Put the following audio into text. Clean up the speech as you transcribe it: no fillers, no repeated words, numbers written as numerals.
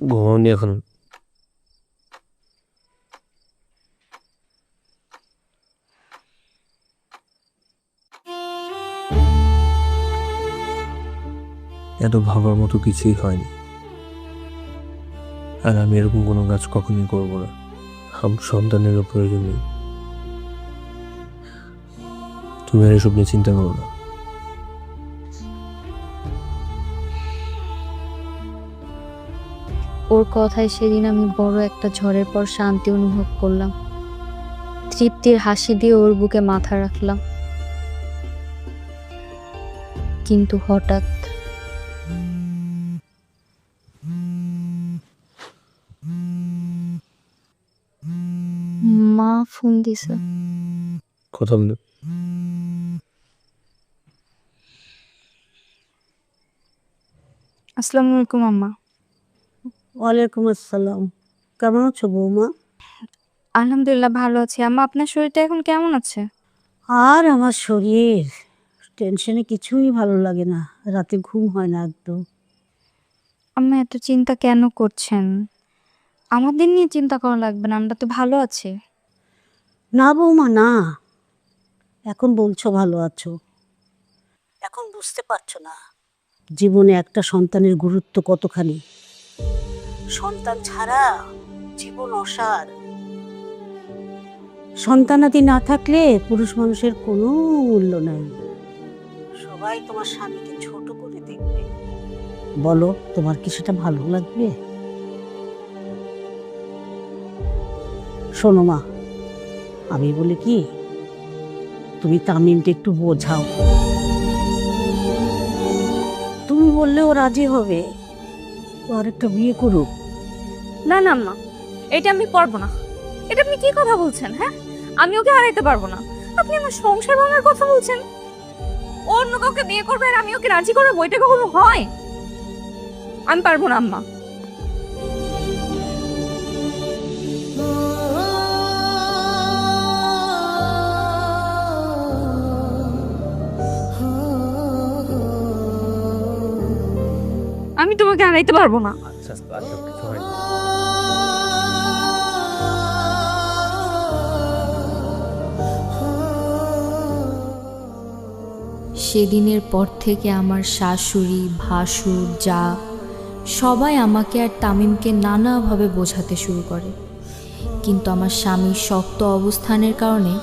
ঘুমাওনি এখন? এত ভাবার মতো কিছুই হয়নি, আর আমি এরকম কোনো কাজ কখনোই করবো না। আমার সন্তানেরও প্রয়োজন নেই। তুমি আর এসব নিয়ে চিন্তা করো না। ওর কথায় সেদিন আমি বড় একটা ঝড়ের পর শান্তি অনুভব করলাম। তৃপ্তির হাসি দিয়ে ওর বুকে মাথা রাখলাম। কিন্তু হঠাৎ মা ফোন দিছে। কথা বলে আসসালামু আলাইকুম আম্মা। ওয়ালাইকুম আসসালাম। কেমন আছো বৌমা? আলহামদুলিল্লাহ ভালো আছি আম্মা। আপনার শরীরটা এখন কেমন আছে? আর আমার শরীর টেনশনে কিছুই ভালো লাগে না, রাতে ঘুম হয় না একদম। আম্মা এত চিন্তা কেন করছেন? আমাদের নিয়ে চিন্তা করা লাগবে না, আমরা তো ভালো আছি। না বৌমা না, এখন বলছো ভালো আছো, এখন বুঝতে পারছো না জীবনে একটা সন্তানের গুরুত্ব কতখানি। সন্তান ছাড়া জীবন অসার। সন্তানাদি না থাকলে পুরুষ মানুষের কোনো মূল্য নাই। সবাই তোমার স্বামীকে ছোট করে দেখবে। বলো, তোমার কি সেটা ভালো লাগবে? শোনো মা, আমি বলি কি, তুমি তামিমকে একটু বোঝাও। তুমি বললে ও রাজি হবে, ও আরেকটা বিয়ে করুক। না না আম্মা, এটা আমি পারবো না। এটা আপনি কি কথা বলছেন? হ্যাঁ, আমি ওকে হারাইতে পারবো না। আপনি আমার সংসার ভাঙার কথা বলছেন। ও অন্য কাউকে বিয়ে করবে আর আমি ওকে রাজি করাবো, এটা কখনো হয়? আমি পারবো না আম্মা। আমি তোমাকে হারাইতে পারবো না। আচ্ছা আচ্ছা, কিছু হয়নি। সেদিনের পর থেকে আমার শাশুড়ি, ভাসুর, যা সবাই আমাকে আর তামিমকে নানাভাবে বোঝাতে শুরু করে, কিন্তু আমার স্বামীর শক্ত অবস্থানের কারণে